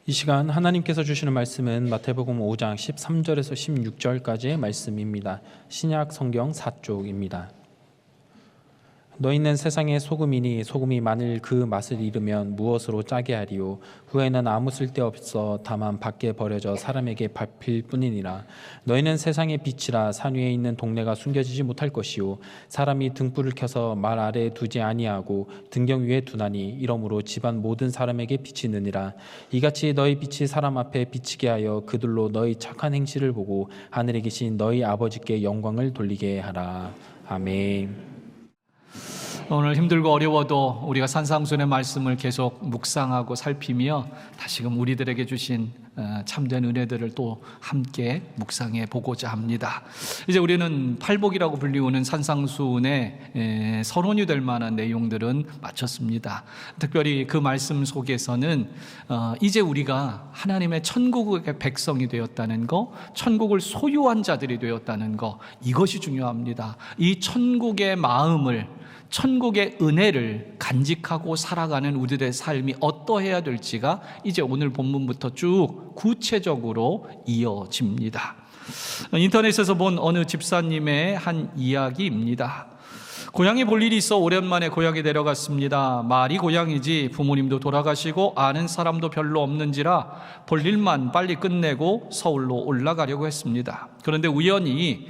이 시간 하나님께서 주시는 말씀은 마태복음 5장 13절에서 16절까지의 말씀입니다. 신약 성경 4쪽입니다. 너희는 세상의 소금이니 소금이 만일 그 맛을 잃으면 무엇으로 짜게 하리요? 후에는 아무 쓸데없어 다만 밖에 버려져 사람에게 밟힐 뿐이니라. 너희는 세상의 빛이라. 산 위에 있는 동네가 숨겨지지 못할 것이요 사람이 등불을 켜서 말 아래에 두지 아니하고 등경 위에 두나니 이러므로 집안 모든 사람에게 비치느니라. 이같이 너희 빛이 사람 앞에 비치게 하여 그들로 너희 착한 행실을 보고 하늘에 계신 너희 아버지께 영광을 돌리게 하라. 아멘. 오늘 힘들고 어려워도 우리가 산상순의 말씀을 계속 묵상하고 살피며 다시금 우리들에게 주신 참된 은혜들을 또 함께 묵상해 보고자 합니다. 이제 우리는 팔복이라고 불리우는 산상순의 서론이 될 만한 내용들은 마쳤습니다. 특별히 그 말씀 속에서는 이제 우리가 하나님의 천국의 백성이 되었다는 거, 천국을 소유한 자들이 되었다는 거, 이것이 중요합니다. 이 천국의 마음을, 천국의 은혜를 간직하고 살아가는 우리들의 삶이 어떠해야 될지가 이제 오늘 본문부터 쭉 구체적으로 이어집니다. 인터넷에서 본 어느 집사님의 한 이야기입니다. 고향에 볼 일이 있어 오랜만에 고향에 내려갔습니다. 말이 고향이지 부모님도 돌아가시고 아는 사람도 별로 없는지라 볼 일만 빨리 끝내고 서울로 올라가려고 했습니다. 그런데 우연히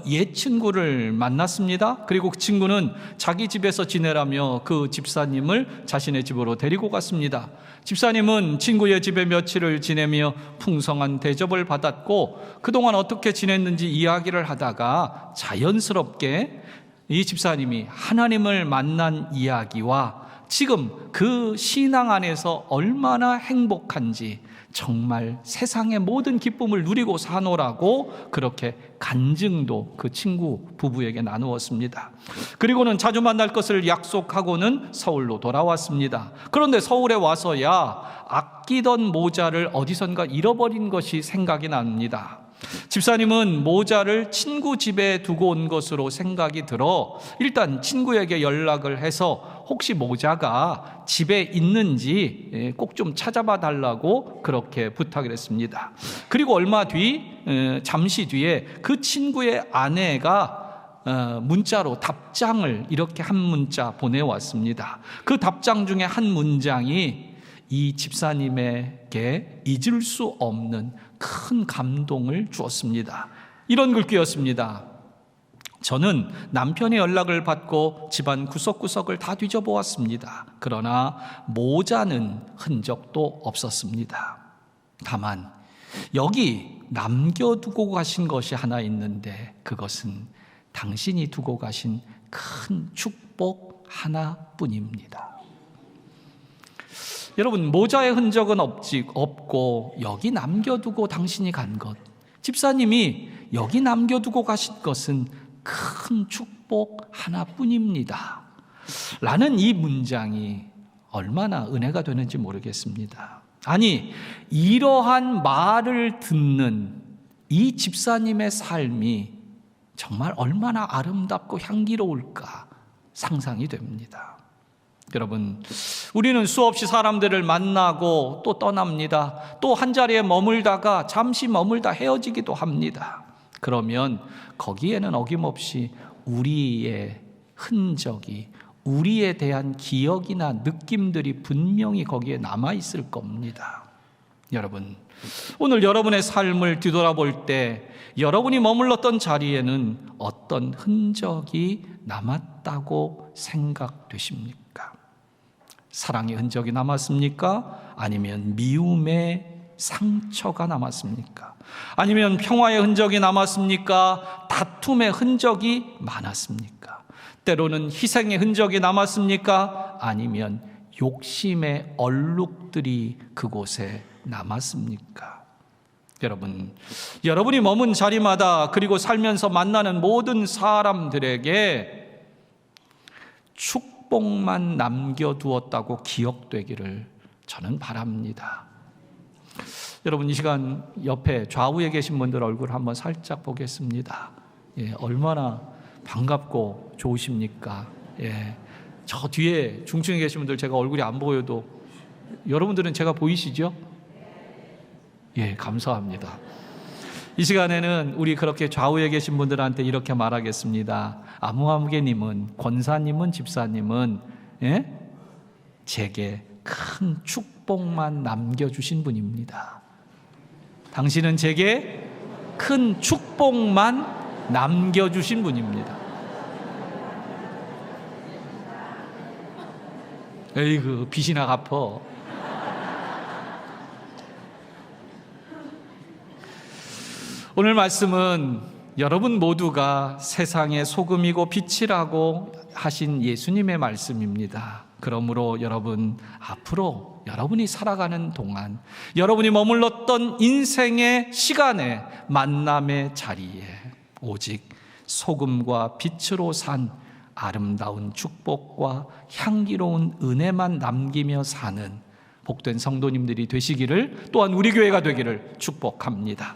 옛 친구를 만났습니다. 그리고 그 친구는 자기 집에서 지내라며 그 집사님을 자신의 집으로 데리고 갔습니다. 집사님은 친구의 집에 며칠을 지내며 풍성한 대접을 받았고 그동안 어떻게 지냈는지 이야기를 하다가 자연스럽게 이 집사님이 하나님을 만난 이야기와 지금 그 신앙 안에서 얼마나 행복한지, 정말 세상의 모든 기쁨을 누리고 사노라고 그렇게 간증도 그 친구 부부에게 나누었습니다. 그리고는 자주 만날 것을 약속하고는 서울로 돌아왔습니다. 그런데 서울에 와서야 아끼던 모자를 어디선가 잃어버린 것이 생각이 납니다. 집사님은 모자를 친구 집에 두고 온 것으로 생각이 들어 일단 친구에게 연락을 해서 혹시 모자가 집에 있는지 꼭 좀 찾아봐 달라고 그렇게 부탁을 했습니다. 그리고 잠시 뒤에 그 친구의 아내가 문자로 답장을 이렇게 한 문자 보내왔습니다. 그 답장 중에 한 문장이 이 집사님에게 잊을 수 없는 큰 감동을 주었습니다. 이런 글귀였습니다. 저는 남편의 연락을 받고 집안 구석구석을 다 뒤져보았습니다. 그러나 모자는 흔적도 없었습니다. 다만 여기 남겨두고 가신 것이 하나 있는데 그것은 당신이 두고 가신 큰 축복 하나뿐입니다. 여러분, 모자의 흔적은 없고 여기 남겨두고 당신이 간 것, 집사님이 여기 남겨두고 가신 것은 큰 축복 하나뿐입니다 라는 이 문장이 얼마나 은혜가 되는지 모르겠습니다. 아니, 이러한 말을 듣는 이 집사님의 삶이 정말 얼마나 아름답고 향기로울까 상상이 됩니다. 여러분, 우리는 수없이 사람들을 만나고 또 떠납니다. 또 한자리에 머물다가 잠시 머물다 헤어지기도 합니다. 그러면 거기에는 어김없이 우리의 흔적이, 우리에 대한 기억이나 느낌들이 분명히 거기에 남아있을 겁니다. 여러분, 오늘 여러분의 삶을 뒤돌아볼 때 여러분이 머물렀던 자리에는 어떤 흔적이 남았다고 생각되십니까? 사랑의 흔적이 남았습니까? 아니면 미움의 상처가 남았습니까? 아니면 평화의 흔적이 남았습니까? 다툼의 흔적이 많았습니까? 때로는 희생의 흔적이 남았습니까? 아니면 욕심의 얼룩들이 그곳에 남았습니까? 여러분, 여러분이 머문 자리마다 그리고 살면서 만나는 모든 사람들에게 축복만 남겨두었다고 기억되기를 저는 바랍니다. 여러분, 이 시간 옆에 좌우에 계신 분들 얼굴 한번 살짝 보겠습니다. 얼마나 반갑고 좋으십니까? 저 뒤에 중층에 계신 분들 제가 얼굴이 안 보여도 여러분들은 제가 보이시죠? 예, 감사합니다. 이 시간에는 우리 그렇게 좌우에 계신 분들한테 이렇게 말하겠습니다. 아무개님은, 권사님은, 집사님은 제게 큰 축복만 남겨주신 분입니다. 당신은 제게 큰 축복만 남겨주신 분입니다. 에이그, 빚이나 갚어. 오늘 말씀은 여러분 모두가 세상의 소금이고 빛이라고 하신 예수님의 말씀입니다. 그러므로 여러분, 앞으로 여러분이 살아가는 동안, 여러분이 머물렀던 인생의 시간에, 만남의 자리에 오직 소금과 빛으로 산 아름다운 축복과 향기로운 은혜만 남기며 사는 복된 성도님들이 되시기를, 또한 우리 교회가 되기를 축복합니다.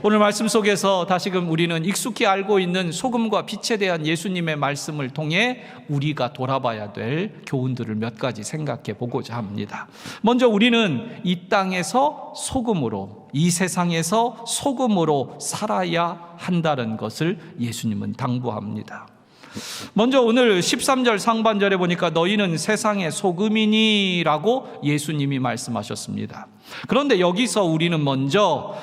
오늘 말씀 속에서 다시금 우리는 익숙히 알고 있는 소금과 빛에 대한 예수님의 말씀을 통해 우리가 돌아봐야 될 교훈들을 몇 가지 생각해 보고자 합니다. 먼저 우리는 이 땅에서 소금으로, 이 세상에서 소금으로 살아야 한다는 것을 예수님은 당부합니다. 먼저 오늘 13절 상반절에 보니까 너희는 세상의 소금이니 라고 예수님이 말씀하셨습니다. 그런데 여기서 우리는 먼저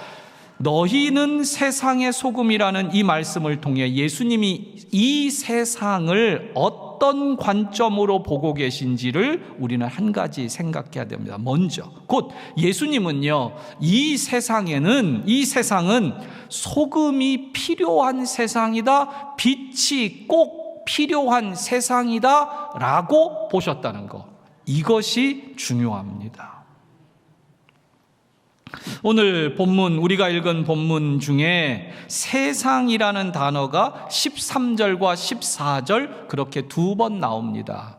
너희는 세상의 소금이라는 이 말씀을 통해 예수님이 이 세상을 어떤 관점으로 보고 계신지를 우리는 한 가지 생각해야 됩니다. 먼저 곧 예수님은요, 이 세상은 소금이 필요한 세상이다, 빛이 꼭 필요한 세상이다 라고 보셨다는 것, 이것이 중요합니다. 오늘 본문, 우리가 읽은 본문 중에 세상이라는 단어가 13절과 14절 그렇게 두 번 나옵니다.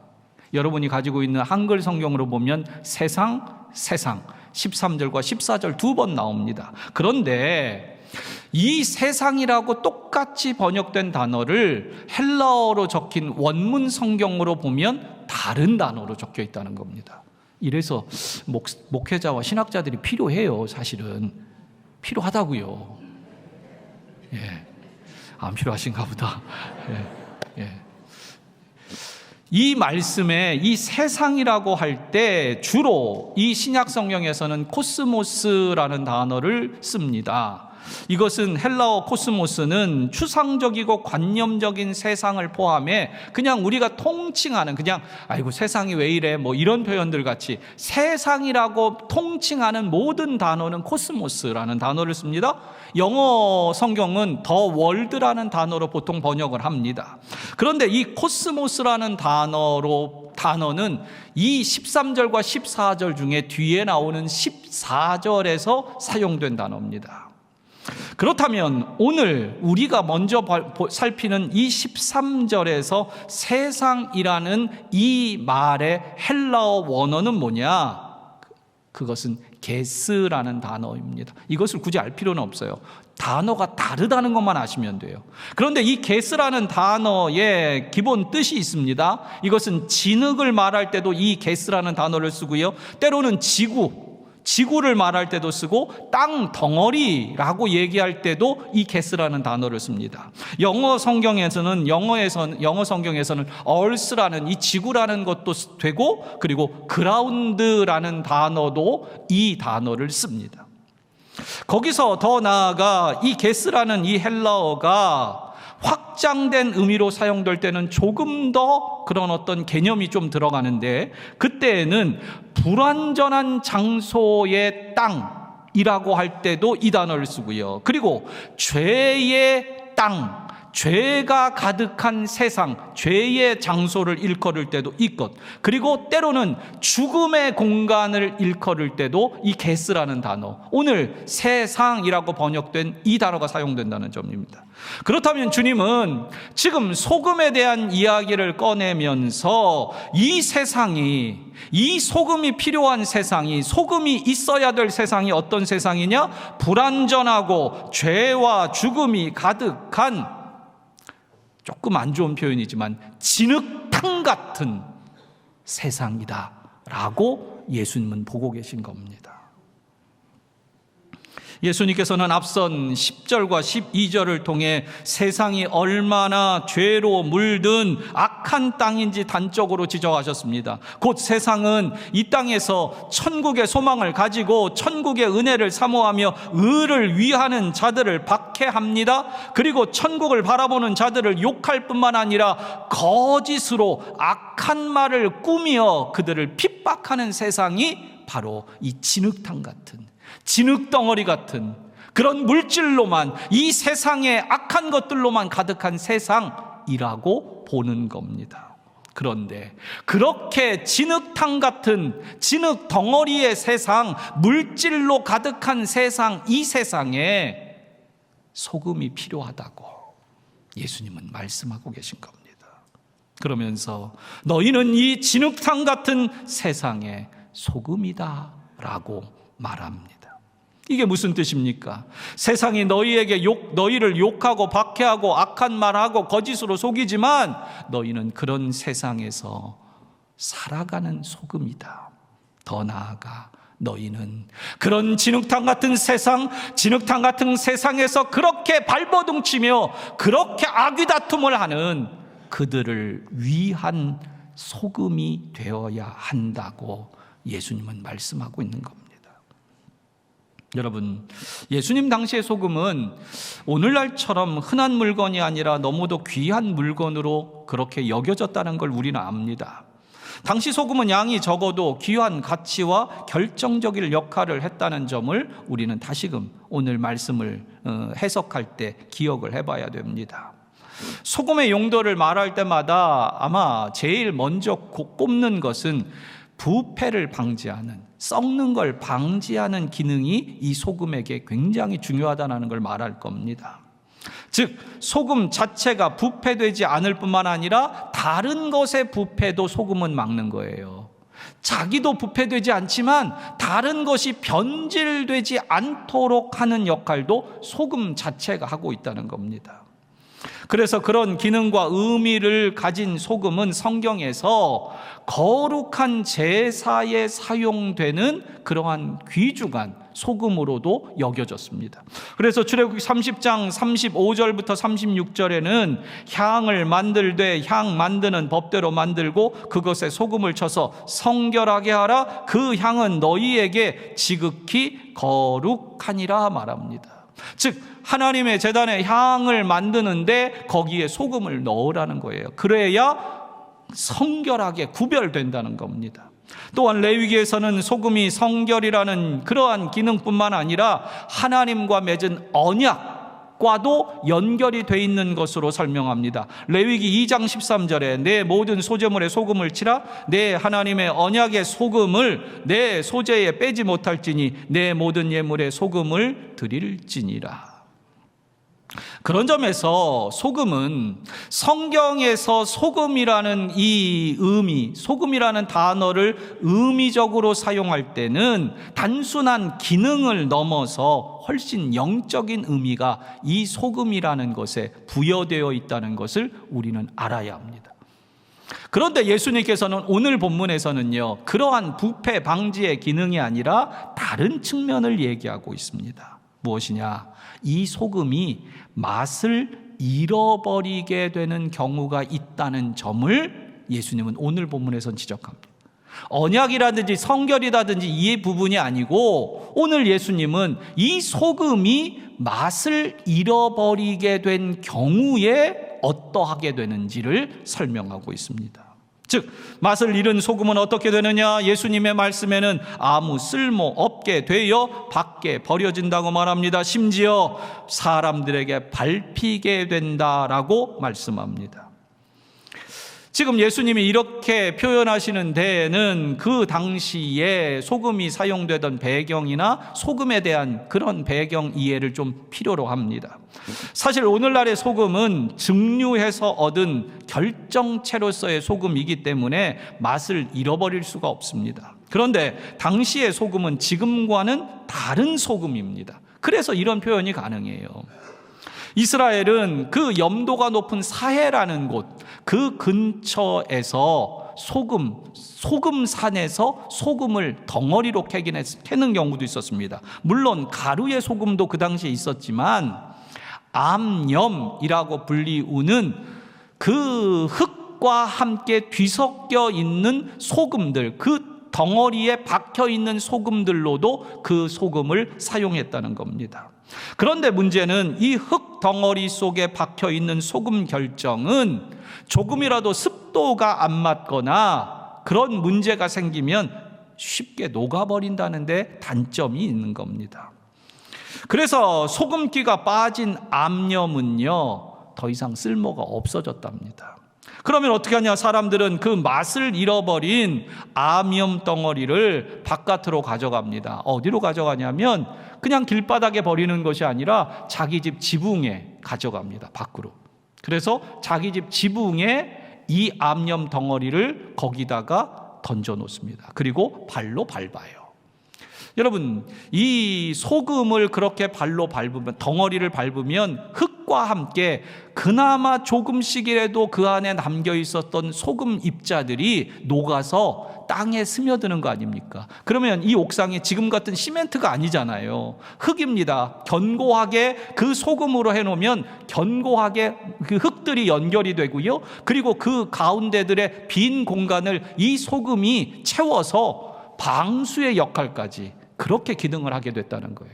여러분이 가지고 있는 한글 성경으로 보면 세상, 13절과 14절 두 번 나옵니다. 그런데 이 세상이라고 똑같이 번역된 단어를 헬라어로 적힌 원문 성경으로 보면 다른 단어로 적혀 있다는 겁니다. 이래서 목회자와 신학자들이 필요해요. 사실은 필요하다고요. 예, 안 필요하신가 보다. 예. 이 말씀에 이 세상이라고 할 때 주로 이 신약 성경에서는 코스모스라는 단어를 씁니다. 이것은 헬라어 코스모스는 추상적이고 관념적인 세상을 포함해 그냥 우리가 통칭하는, 그냥 아이고 세상이 왜 이래 뭐 이런 표현들 같이 세상이라고 통칭하는 모든 단어는 코스모스라는 단어를 씁니다. 영어 성경은 더 월드라는 단어로 보통 번역을 합니다. 그런데 이 코스모스라는 단어는 이 13절과 14절 중에 뒤에 나오는 14절에서 사용된 단어입니다. 그렇다면 오늘 우리가 먼저 살피는 이 13절에서 세상이라는 이 말의 헬라어 원어는 뭐냐? 그것은 게스라는 단어입니다. 이것을 굳이 알 필요는 없어요. 단어가 다르다는 것만 아시면 돼요. 그런데 이 게스라는 단어의 기본 뜻이 있습니다. 이것은 진흙을 말할 때도 이 게스라는 단어를 쓰고요, 때로는 지구를 말할 때도 쓰고 땅 덩어리라고 얘기할 때도 이 게스라는 단어를 씁니다. 영어 성경에서는 earth라는 이 지구라는 것도 되고, 그리고 ground라는 단어도 이 단어를 씁니다. 거기서 더 나아가 이 게스라는 이 헬라어가 확장된 의미로 사용될 때는 조금 더 그런 어떤 개념이 좀 들어가는데, 그때에는 불완전한 장소의 땅이라고 할 때도 이 단어를 쓰고요, 그리고 죄의 땅, 죄가 가득한 세상, 죄의 장소를 일컬을 때도 이것, 그리고 때로는 죽음의 공간을 일컬을 때도 이 게스라는 단어, 오늘 세상이라고 번역된 이 단어가 사용된다는 점입니다. 그렇다면 주님은 지금 소금에 대한 이야기를 꺼내면서 이 세상이, 이 소금이 필요한 세상이, 소금이 있어야 될 세상이 어떤 세상이냐? 불완전하고 죄와 죽음이 가득한, 조금 안 좋은 표현이지만 진흙탕 같은 세상이다 라고 예수님은 보고 계신 겁니다. 예수님께서는 앞선 10절과 12절을 통해 세상이 얼마나 죄로 물든 악한 땅인지 단적으로 지적하셨습니다. 곧 세상은 이 땅에서 천국의 소망을 가지고 천국의 은혜를 사모하며 의를 위하는 자들을 박해합니다. 그리고 천국을 바라보는 자들을 욕할 뿐만 아니라 거짓으로 악한 말을 꾸미어 그들을 핍박하는 세상이 바로 이 진흙탕 같은, 진흙덩어리 같은 그런 물질로만, 이 세상의 악한 것들로만 가득한 세상이라고 보는 겁니다. 그런데 그렇게 진흙탕 같은 진흙덩어리의 세상, 물질로 가득한 세상, 이 세상에 소금이 필요하다고 예수님은 말씀하고 계신 겁니다. 그러면서 너희는 이 진흙탕 같은 세상의 소금이다 라고 말합니다. 이게 무슨 뜻입니까? 세상이 너희를 욕하고 박해하고 악한 말하고 거짓으로 속이지만 너희는 그런 세상에서 살아가는 소금이다. 더 나아가 너희는 그런 진흙탕 같은 세상, 진흙탕 같은 세상에서 그렇게 발버둥치며 그렇게 악의다툼을 하는 그들을 위한 소금이 되어야 한다고 예수님은 말씀하고 있는 겁니다. 여러분, 예수님 당시의 소금은 오늘날처럼 흔한 물건이 아니라 너무도 귀한 물건으로 그렇게 여겨졌다는 걸 우리는 압니다. 당시 소금은 양이 적어도 귀한 가치와 결정적인 역할을 했다는 점을 우리는 다시금 오늘 말씀을 해석할 때 기억을 해봐야 됩니다. 소금의 용도를 말할 때마다 아마 제일 먼저 꼽는 것은 부패를 방지하는, 썩는 걸 방지하는 기능이 이 소금에게 굉장히 중요하다는 걸 말할 겁니다. 즉 소금 자체가 부패되지 않을 뿐만 아니라 다른 것의 부패도 소금은 막는 거예요. 자기도 부패되지 않지만 다른 것이 변질되지 않도록 하는 역할도 소금 자체가 하고 있다는 겁니다. 그래서 그런 기능과 의미를 가진 소금은 성경에서 거룩한 제사에 사용되는 그러한 귀중한 소금으로도 여겨졌습니다. 그래서 출애굽기 30장 35절부터 36절에는 향을 만들되 향 만드는 법대로 만들고 그것에 소금을 쳐서 성결하게 하라. 그 향은 너희에게 지극히 거룩하니라 말합니다. 즉 하나님의 제단에 향을 만드는데 거기에 소금을 넣으라는 거예요. 그래야 성결하게 구별된다는 겁니다. 또한 레위기에서는 소금이 성결이라는 그러한 기능뿐만 아니라 하나님과 맺은 언약과도 연결이 돼 있는 것으로 설명합니다. 레위기 2장 13절에 내 모든 소재물에 소금을 치라. 내 하나님의 언약의 소금을 내 소재에 빼지 못할지니 내 모든 예물에 소금을 드릴지니라. 그런 점에서 소금은 성경에서 소금이라는 이 의미, 소금이라는 단어를 의미적으로 사용할 때는 단순한 기능을 넘어서 훨씬 영적인 의미가 이 소금이라는 것에 부여되어 있다는 것을 우리는 알아야 합니다. 그런데 예수님께서는 오늘 본문에서는요, 그러한 부패 방지의 기능이 아니라 다른 측면을 얘기하고 있습니다. 무엇이냐? 이 소금이 맛을 잃어버리게 되는 경우가 있다는 점을 예수님은 오늘 본문에서 지적합니다. 언약이라든지 성결이라든지 이 부분이 아니고 오늘 예수님은 이 소금이 맛을 잃어버리게 된 경우에 어떠하게 되는지를 설명하고 있습니다. 즉 맛을 잃은 소금은 어떻게 되느냐? 예수님의 말씀에는 아무 쓸모 없게 되어 밖에 버려진다고 말합니다. 심지어 사람들에게 밟히게 된다라고 말씀합니다. 지금 예수님이 이렇게 표현하시는 데에는 그 당시에 소금이 사용되던 배경이나 소금에 대한 그런 배경 이해를 좀 필요로 합니다. 사실 오늘날의 소금은 증류해서 얻은 결정체로서의 소금이기 때문에 맛을 잃어버릴 수가 없습니다. 그런데 당시의 소금은 지금과는 다른 소금입니다. 그래서 이런 표현이 가능해요. 이스라엘은 그 염도가 높은 사해라는 곳, 그 근처에서 소금산에서 소금을 덩어리로 캐는 경우도 있었습니다. 물론 가루의 소금도 그 당시에 있었지만 암염이라고 불리우는 그 흙과 함께 뒤섞여 있는 소금들, 그 덩어리에 박혀 있는 소금들로도 그 소금을 사용했다는 겁니다. 그런데 문제는 이 흙 덩어리 속에 박혀 있는 소금 결정은 조금이라도 습도가 안 맞거나 그런 문제가 생기면 쉽게 녹아버린다는 데 단점이 있는 겁니다. 그래서 소금기가 빠진 암염은요, 더 이상 쓸모가 없어졌답니다. 그러면 어떻게 하냐? 사람들은 그 맛을 잃어버린 암염 덩어리를 바깥으로 가져갑니다. 어디로 가져가냐면 그냥 길바닥에 버리는 것이 아니라 자기 집 지붕에 가져갑니다. 밖으로. 그래서 자기 집 지붕에 이 암염 덩어리를 거기다가 던져 놓습니다. 그리고 발로 밟아요. 여러분, 이 소금을 그렇게 발로 밟으면, 덩어리를 밟으면 흙과 함께 그나마 조금씩이라도 그 안에 남겨 있었던 소금 입자들이 녹아서 땅에 스며드는 거 아닙니까? 그러면 이 옥상이 지금 같은 시멘트가 아니잖아요. 흙입니다. 견고하게 그 소금으로 해놓으면 견고하게 그 흙들이 연결이 되고요. 그리고 그 가운데들의 빈 공간을 이 소금이 채워서 방수의 역할까지 그렇게 기능을 하게 됐다는 거예요.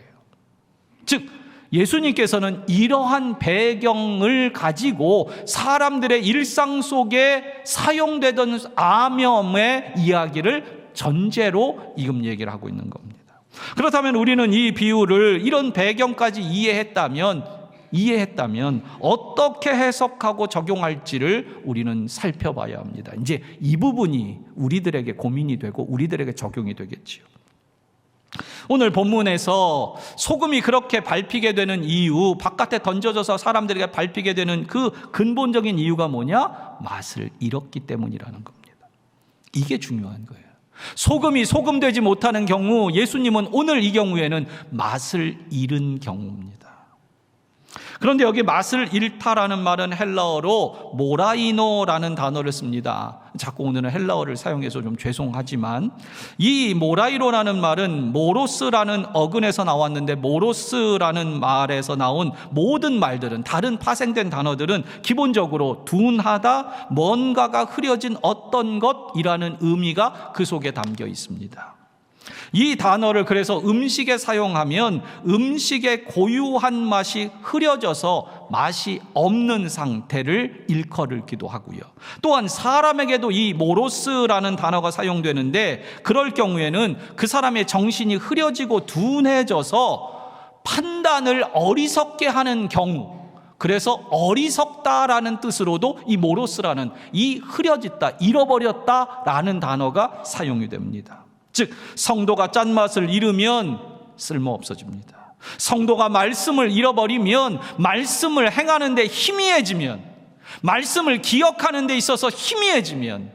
즉, 예수님께서는 이러한 배경을 가지고 사람들의 일상 속에 사용되던 암염의 이야기를 전제로 지금 얘기를 하고 있는 겁니다. 그렇다면 우리는 이 비유를 이런 배경까지 이해했다면 어떻게 해석하고 적용할지를 우리는 살펴봐야 합니다. 이제 이 부분이 우리들에게 고민이 되고 우리들에게 적용이 되겠지요. 오늘 본문에서 소금이 그렇게 밟히게 되는 이유, 바깥에 던져져서 사람들에게 밟히게 되는 그 근본적인 이유가 뭐냐? 맛을 잃었기 때문이라는 겁니다. 이게 중요한 거예요. 소금이 소금되지 못하는 경우, 예수님은 오늘 이 경우에는 맛을 잃은 경우입니다. 그런데 여기 맛을 잃다라는 말은 헬라어로 모라이노라는 단어를 씁니다. 자꾸 오늘은 헬라어를 사용해서 좀 죄송하지만, 이 모라이노라는 말은 모로스라는 어근에서 나왔는데, 모로스라는 말에서 나온 모든 말들은, 다른 파생된 단어들은 기본적으로 둔하다, 뭔가가 흐려진 어떤 것이라는 의미가 그 속에 담겨 있습니다. 이 단어를 그래서 음식에 사용하면 음식의 고유한 맛이 흐려져서 맛이 없는 상태를 일컬기도 하고요. 또한 사람에게도 이 모로스라는 단어가 사용되는데, 그럴 경우에는 그 사람의 정신이 흐려지고 둔해져서 판단을 어리석게 하는 경우, 그래서 어리석다라는 뜻으로도 이 모로스라는, 이 흐려졌다, 잃어버렸다라는 단어가 사용이 됩니다. 즉, 성도가 짠맛을 잃으면 쓸모 없어집니다. 성도가 말씀을 잃어버리면, 말씀을 행하는 데 희미해지면, 말씀을 기억하는 데 있어서 희미해지면,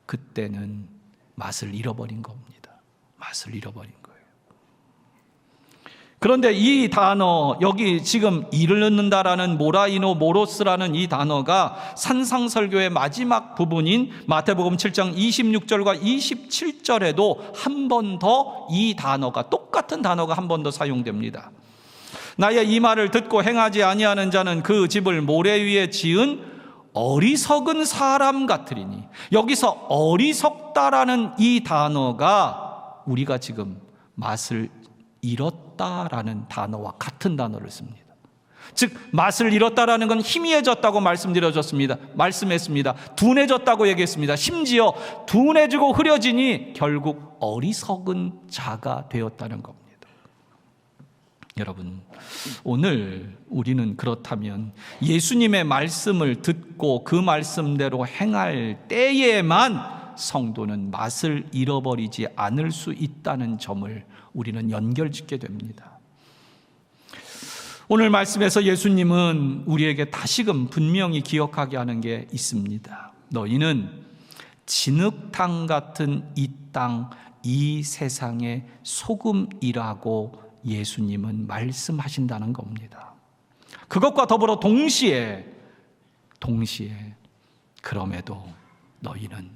그때는 맛을 잃어버린 겁니다. 맛을 잃어버린 거예요. 그런데 이 단어, 여기 지금 잃는다라는 모라이노 모로스라는 이 단어가 산상설교의 마지막 부분인 마태복음 7장 26절과 27절에도 한 번 더 이 단어가, 똑같은 단어가 한 번 더 사용됩니다. 나의 이 말을 듣고 행하지 아니하는 자는 그 집을 모래 위에 지은 어리석은 사람 같으리니, 여기서 어리석다라는 이 단어가 우리가 지금 맛을 잃었다라는 단어와 같은 단어를 씁니다. 즉, 맛을 잃었다라는 건 희미해졌다고 말씀했습니다. 둔해졌다고 얘기했습니다. 심지어 둔해지고 흐려지니 결국 어리석은 자가 되었다는 겁니다. 여러분, 오늘 우리는 그렇다면 예수님의 말씀을 듣고 그 말씀대로 행할 때에만 성도는 맛을 잃어버리지 않을 수 있다는 점을 우리는 연결짓게 됩니다. 오늘 말씀에서 예수님은 우리에게 다시금 분명히 기억하게 하는 게 있습니다. 너희는 진흙탕 같은 이 땅, 이 세상의 소금이라고 예수님은 말씀하신다는 겁니다. 그것과 더불어 동시에 그럼에도 너희는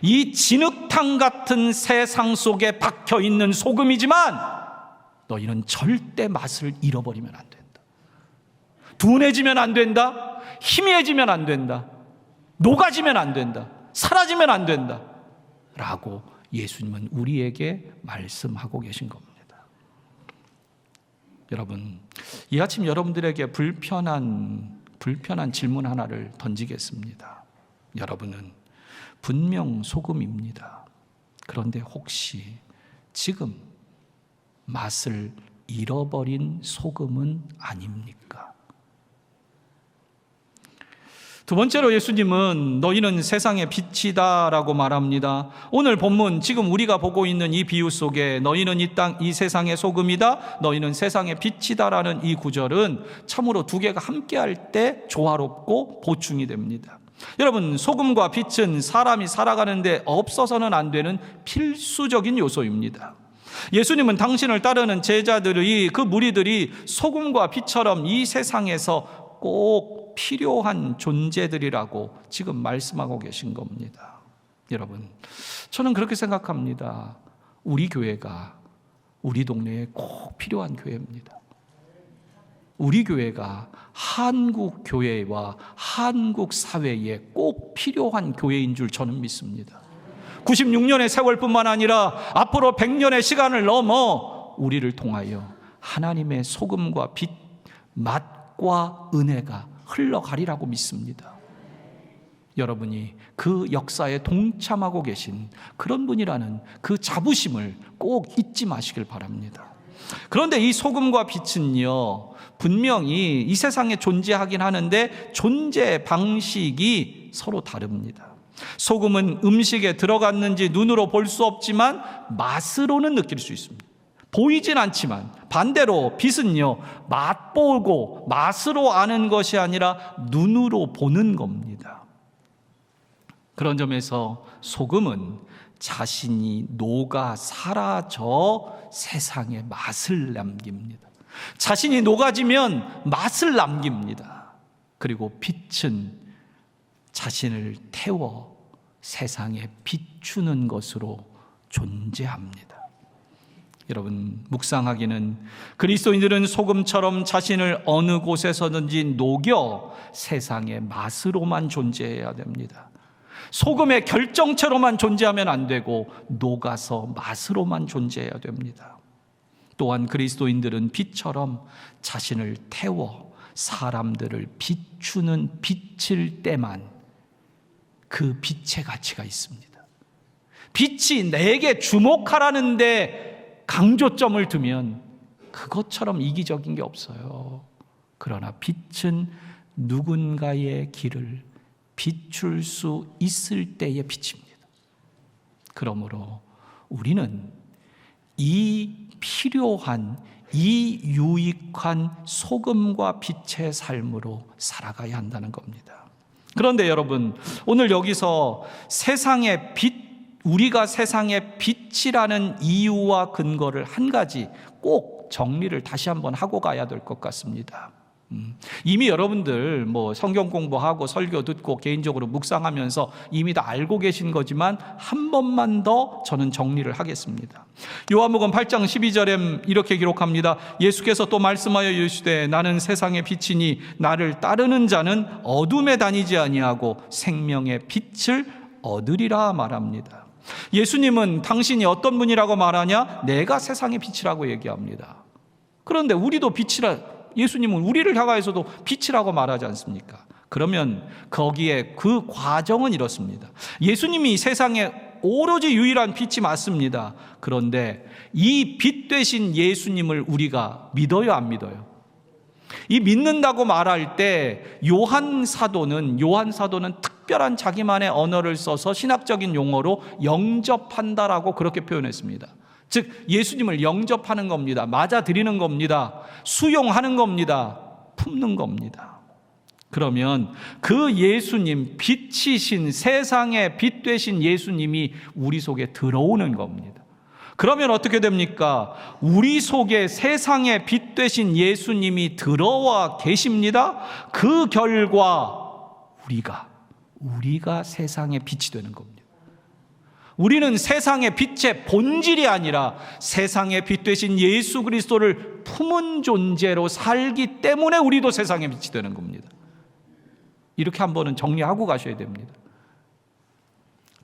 이 진흙탕 같은 세상 속에 박혀 있는 소금이지만 너희는 절대 맛을 잃어버리면 안 된다. 둔해지면 안 된다. 희미해지면 안 된다. 녹아지면 안 된다. 사라지면 안 된다. 라고 예수님은 우리에게 말씀하고 계신 겁니다. 여러분, 이 아침 여러분들에게 불편한 질문 하나를 던지겠습니다. 여러분은 분명 소금입니다. 그런데 혹시 지금 맛을 잃어버린 소금은 아닙니까? 두 번째로 예수님은 너희는 세상의 빛이다 라고 말합니다. 오늘 본문 지금 우리가 보고 있는 이 비유 속에 너희는 이 세상의 소금이다, 너희는 세상의 빛이다 라는 이 구절은 참으로 두 개가 함께할 때 조화롭고 보충이 됩니다. 여러분, 소금과 빛은 사람이 살아가는데 없어서는 안 되는 필수적인 요소입니다. 예수님은 당신을 따르는 제자들의 그 무리들이 소금과 빛처럼 이 세상에서 꼭 필요한 존재들이라고 지금 말씀하고 계신 겁니다. 여러분, 저는 그렇게 생각합니다. 우리 교회가 우리 동네에 꼭 필요한 교회입니다. 우리 교회가 한국 교회와 한국 사회에 꼭 필요한 교회인 줄 저는 믿습니다. 96년의 세월뿐만 아니라 앞으로 100년의 시간을 넘어 우리를 통하여 하나님의 소금과 빛, 맛과 은혜가 흘러가리라고 믿습니다. 여러분이 그 역사에 동참하고 계신 그런 분이라는 그 자부심을 꼭 잊지 마시길 바랍니다. 그런데 이 소금과 빛은요, 분명히 이 세상에 존재하긴 하는데 존재 방식이 서로 다릅니다. 소금은 음식에 들어갔는지 눈으로 볼 수 없지만 맛으로는 느낄 수 있습니다. 보이진 않지만, 반대로 빛은요, 맛보고 맛으로 아는 것이 아니라 눈으로 보는 겁니다. 그런 점에서 소금은 자신이 녹아 사라져 세상에 맛을 남깁니다. 자신이 녹아지면 맛을 남깁니다. 그리고 빛은 자신을 태워 세상에 비추는 것으로 존재합니다. 여러분, 묵상하기는 그리스도인들은 소금처럼 자신을 어느 곳에서든지 녹여 세상의 맛으로만 존재해야 됩니다. 소금의 결정체로만 존재하면 안 되고 녹아서 맛으로만 존재해야 됩니다. 또한 그리스도인들은 빛처럼 자신을 태워 사람들을 비추는 빛일 때만 그 빛의 가치가 있습니다. 빛이 내게 주목하라는데 강조점을 두면 그것처럼 이기적인 게 없어요. 그러나 빛은 누군가의 길을 비출 수 있을 때의 빛입니다. 그러므로 우리는 이 필요한, 이 유익한 소금과 빛의 삶으로 살아가야 한다는 겁니다. 그런데 여러분, 오늘 여기서 세상의 빛, 우리가 세상의 빛이라는 이유와 근거를 한 가지 꼭 정리를 다시 한번 하고 가야 될 것 같습니다. 이미 여러분들 성경 공부하고 설교 듣고 개인적으로 묵상하면서 이미 다 알고 계신 거지만 한 번만 더 저는 정리를 하겠습니다. 요한복음 8장 12절에 이렇게 기록합니다. 예수께서 또 말씀하여 이르시되 나는 세상의 빛이니 나를 따르는 자는 어둠에 다니지 아니하고 생명의 빛을 얻으리라 말합니다. 예수님은 당신이 어떤 분이라고 말하냐? 내가 세상의 빛이라고 얘기합니다. 그런데 우리도 빛이라, 예수님은 우리를 향하여서도 빛이라고 말하지 않습니까? 그러면 거기에 그 과정은 이렇습니다. 예수님이 세상에 오로지 유일한 빛이 맞습니다. 그런데 이 빛 되신 예수님을 우리가 믿어요, 안 믿어요? 이 믿는다고 말할 때 요한 사도는 특별한 자기만의 언어를 써서 신학적인 용어로 영접한다라고 그렇게 표현했습니다. 즉 예수님을 영접하는 겁니다. 맞아들이는 겁니다. 수용하는 겁니다. 품는 겁니다. 그러면 그 예수님, 빛이신 세상의 빛 되신 예수님이 우리 속에 들어오는 겁니다. 그러면 어떻게 됩니까? 우리 속에 세상의 빛 되신 예수님이 들어와 계십니다. 그 결과 우리가 세상의 빛이 되는 겁니다. 우리는 세상의 빛의 본질이 아니라 세상의 빛 되신 예수 그리스도를 품은 존재로 살기 때문에 우리도 세상의 빛이 되는 겁니다. 이렇게 한 번은 정리하고 가셔야 됩니다.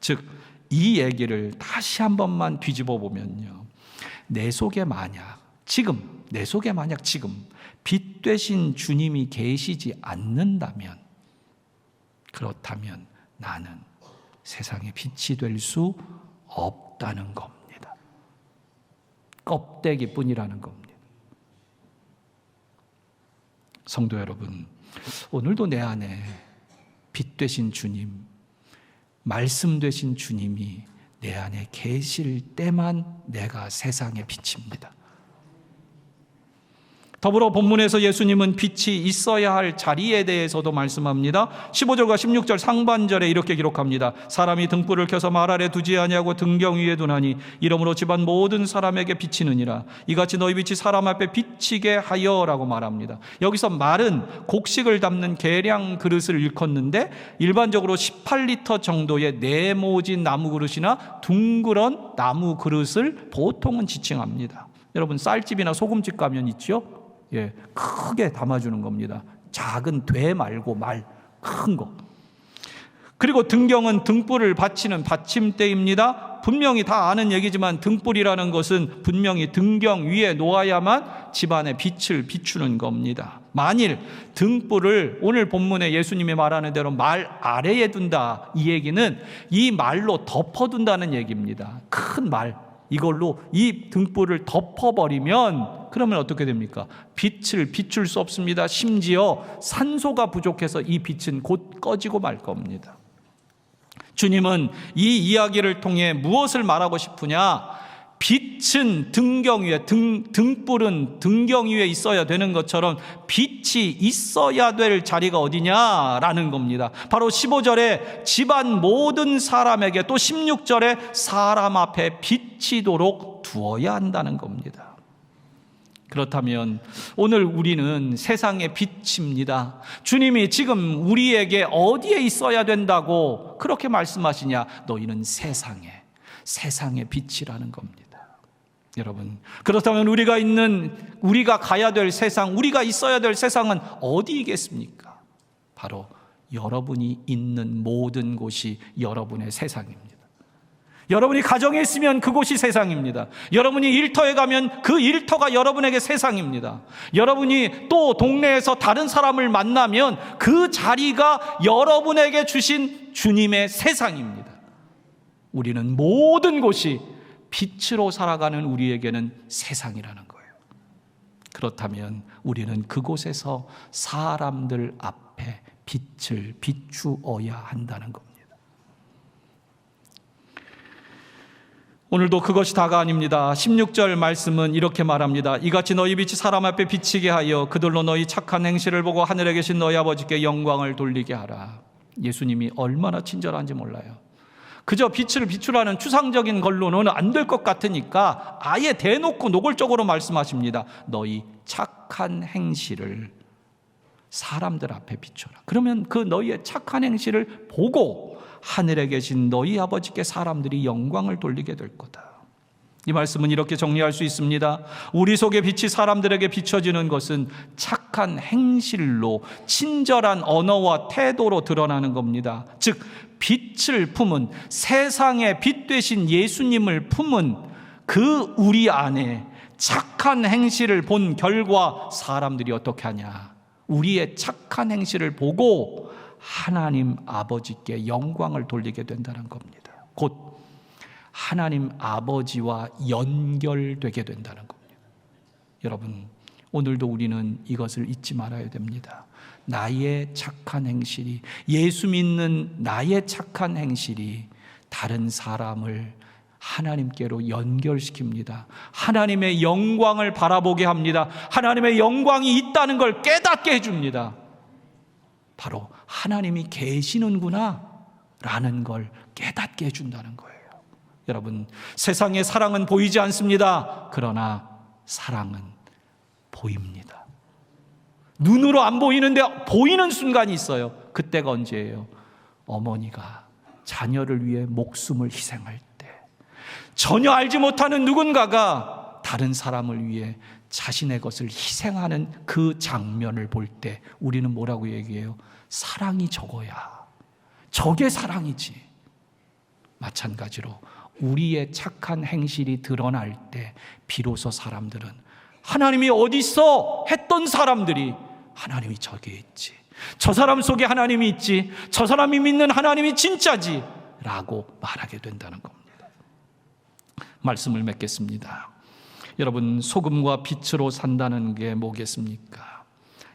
즉, 이 얘기를 다시 한 번만 뒤집어 보면요, 내 속에 만약 지금 빛 되신 주님이 계시지 않는다면, 그렇다면 나는 세상의 빛이 될 수 없다는 겁니다. 껍데기뿐이라는 겁니다. 성도 여러분, 오늘도 내 안에 빛 되신 주님, 말씀 되신 주님이 내 안에 계실 때만 내가 세상의 빛입니다. 더불어 본문에서 예수님은 빛이 있어야 할 자리에 대해서도 말씀합니다. 15절과 16절 상반절에 이렇게 기록합니다. 사람이 등불을 켜서 말 아래 두지 아니하고 등경 위에 두나니 이러므로 집안 모든 사람에게 비치느니라. 이같이 너희 빛이 사람 앞에 비치게 하여라고 말합니다. 여기서 말은 곡식을 담는 계량 그릇을 일컫는데, 일반적으로 18리터 정도의 네모진 나무 그릇이나 둥그런 나무 그릇을 보통은 지칭합니다. 여러분, 쌀집이나 소금집 가면 있죠? 예, 크게 담아주는 겁니다. 작은 돼 말고 말, 큰 거. 그리고 등경은 등불을 받치는 받침대입니다. 분명히 다 아는 얘기지만 등불이라는 것은 분명히 등경 위에 놓아야만 집안의 빛을 비추는 겁니다. 만일 등불을 오늘 본문에 예수님이 말하는 대로 말 아래에 둔다, 이 얘기는 이 말로 덮어둔다는 얘기입니다. 큰 말, 이걸로 이 등불을 덮어버리면 그러면 어떻게 됩니까? 빛을 비출 수 없습니다. 심지어 산소가 부족해서 이 빛은 곧 꺼지고 말 겁니다. 주님은 이 이야기를 통해 무엇을 말하고 싶으냐? 빛은 등경 위에, 등불은 등경 위에 있어야 되는 것처럼 빛이 있어야 될 자리가 어디냐라는 겁니다. 바로 15절에 집안 모든 사람에게, 또 16절에 사람 앞에 비치도록 두어야 한다는 겁니다. 그렇다면 오늘 우리는 세상의 빛입니다. 주님이 지금 우리에게 어디에 있어야 된다고 그렇게 말씀하시냐? 너희는 세상의 빛이라는 겁니다. 여러분, 그렇다면 우리가 가야 될 세상, 우리가 있어야 될 세상은 어디이겠습니까? 바로 여러분이 있는 모든 곳이 여러분의 세상입니다. 여러분이 가정에 있으면 그곳이 세상입니다. 여러분이 일터에 가면 그 일터가 여러분에게 세상입니다. 여러분이 또 동네에서 다른 사람을 만나면 그 자리가 여러분에게 주신 주님의 세상입니다. 우리는 모든 곳이 빛으로 살아가는 우리에게는 세상이라는 거예요. 그렇다면 우리는 그곳에서 사람들 앞에 빛을 비추어야 한다는 겁니다. 오늘도 그것이 다가 아닙니다. 16절 말씀은 이렇게 말합니다. 이같이 너희 빛이 사람 앞에 비치게 하여 그들로 너희 착한 행실을 보고 하늘에 계신 너희 아버지께 영광을 돌리게 하라. 예수님이 얼마나 친절한지 몰라요. 그저 빛을 비추라는 추상적인 걸로는 안 될 것 같으니까 아예 대놓고 노골적으로 말씀하십니다. 너희 착한 행실을 사람들 앞에 비춰라. 그러면 그 너희의 착한 행실을 보고 하늘에 계신 너희 아버지께 사람들이 영광을 돌리게 될 거다. 이 말씀은 이렇게 정리할 수 있습니다. 우리 속의 빛이 사람들에게 비춰지는 것은 착한 행실로, 친절한 언어와 태도로 드러나는 겁니다. 즉, 빛을 품은, 세상의 빛 되신 예수님을 품은 그 우리 안에 착한 행실을 본 결과 사람들이 어떻게 하냐? 우리의 착한 행실을 보고 하나님 아버지께 영광을 돌리게 된다는 겁니다. 곧 하나님 아버지와 연결되게 된다는 겁니다. 여러분, 오늘도 우리는 이것을 잊지 말아야 됩니다. 나의 착한 행실이, 예수 믿는 나의 착한 행실이 다른 사람을 하나님께로 연결시킵니다. 하나님의 영광을 바라보게 합니다. 하나님의 영광이 있다는 걸 깨닫게 해줍니다. 바로 하나님이 계시는구나 라는 걸 깨닫게 해준다는 거예요. 여러분, 세상의 사랑은 보이지 않습니다. 그러나 사랑은 보입니다. 눈으로 안 보이는데 보이는 순간이 있어요. 그때가 언제예요? 어머니가 자녀를 위해 목숨을 희생할 때, 전혀 알지 못하는 누군가가 다른 사람을 위해 자신의 것을 희생하는 그 장면을 볼 때 우리는 뭐라고 얘기해요? 사랑이 저거야. 저게 사랑이지. 마찬가지로 우리의 착한 행실이 드러날 때 비로소 사람들은 하나님이 어디 있어? 했던 사람들이 하나님이 저기에 있지. 저 사람 속에 하나님이 있지. 저 사람이 믿는 하나님이 진짜지. 라고 말하게 된다는 겁니다. 말씀을 맺겠습니다. 여러분, 소금과 빛으로 산다는 게 뭐겠습니까?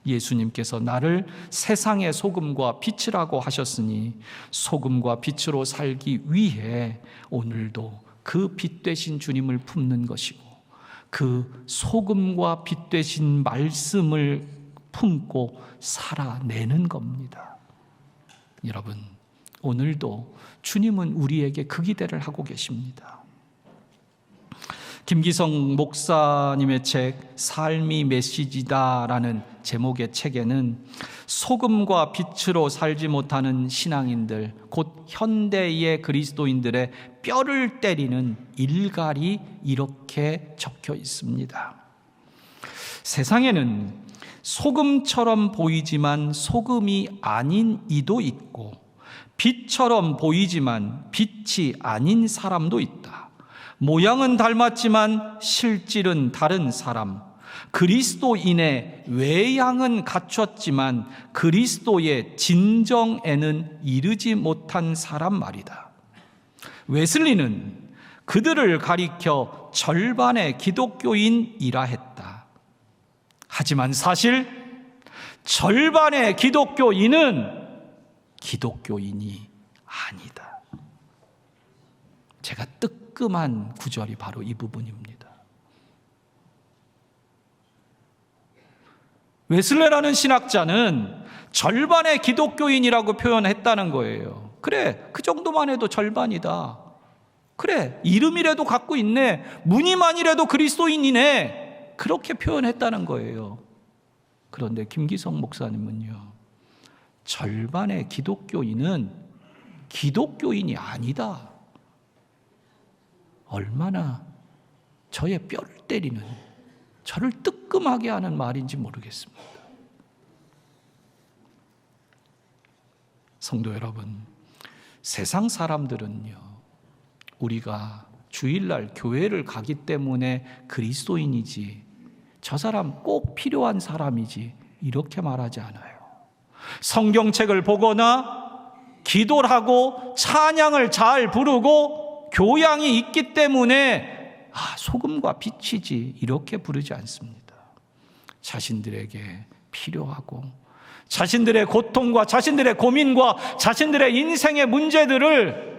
예수님께서 나를 세상의 소금과 빛이라고 하셨으니 소금과 빛으로 살기 위해 오늘도 그 빛 되신 주님을 품는 것이고 그 소금과 빛 되신 말씀을 품고 살아내는 겁니다. 여러분, 오늘도 주님은 우리에게 그 기대를 하고 계십니다. 김기성 목사님의 책 삶이 메시지다라는 제목의 책에는 소금과 빛으로 살지 못하는 신앙인들, 곧 현대의 그리스도인들의 뼈를 때리는 일갈이 이렇게 적혀 있습니다. 세상에는 소금처럼 보이지만 소금이 아닌 이도 있고 빛처럼 보이지만 빛이 아닌 사람도 있다. 모양은 닮았지만 실질은 다른 사람, 그리스도인의 외양은 갖췄지만 그리스도의 진정에는 이르지 못한 사람 말이다. 웨슬리는 그들을 가리켜 절반의 기독교인이라 했다. 하지만 사실 절반의 기독교인은 기독교인이 아니다. 제가 뜨끔한 구절이 바로 이 부분입니다. 웨슬레라는 신학자는 절반의 기독교인이라고 표현했다는 거예요. 그래, 그 정도만 해도 절반이다. 그래, 이름이라도 갖고 있네. 무늬만이라도 그리스도인이네. 그렇게 표현했다는 거예요. 그런데 김기성 목사님은요, 절반의 기독교인은 기독교인이 아니다. 얼마나 저의 뼈를 때리는, 저를 뜨끔하게 하는 말인지 모르겠습니다. 성도 여러분, 세상 사람들은요, 우리가 주일날 교회를 가기 때문에 그리스도인이지, 저 사람 꼭 필요한 사람이지, 이렇게 말하지 않아요. 성경책을 보거나 기도를 하고 찬양을 잘 부르고 교양이 있기 때문에 소금과 빛이지, 이렇게 부르지 않습니다. 자신들에게 필요하고 자신들의 고통과 자신들의 고민과 자신들의 인생의 문제들을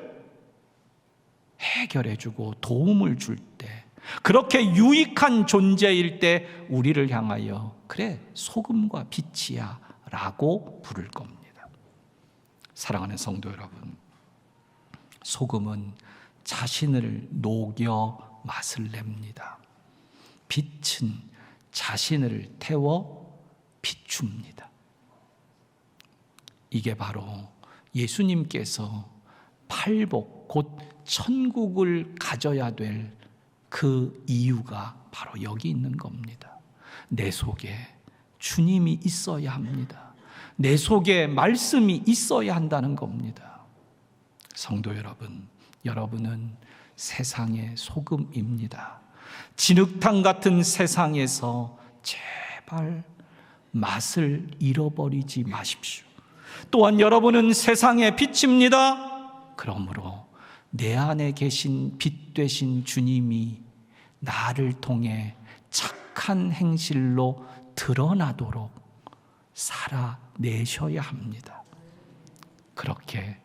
해결해주고 도움을 줄 때, 그렇게 유익한 존재일 때 우리를 향하여 그래, 소금과 빛이야 라고 부를 겁니다. 사랑하는 성도 여러분, 소금은 자신을 녹여 맛을 냅니다. 빛은 자신을 태워 비춥니다. 이게 바로 예수님께서 팔복, 곧 천국을 가져야 될 그 이유가 바로 여기 있는 겁니다. 내 속에 주님이 있어야 합니다. 내 속에 말씀이 있어야 한다는 겁니다. 성도 여러분, 여러분은 세상의 소금입니다. 진흙탕 같은 세상에서 제발 맛을 잃어버리지 마십시오. 또한 여러분은 세상의 빛입니다. 그러므로 내 안에 계신 빛 되신 주님이 나를 통해 착한 행실로 드러나도록 살아내셔야 합니다. 그렇게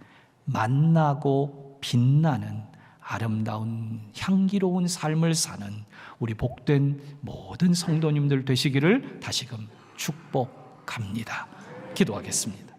만나고 빛나는 아름다운 향기로운 삶을 사는 우리 복된 모든 성도님들 되시기를 다시금 축복합니다. 기도하겠습니다.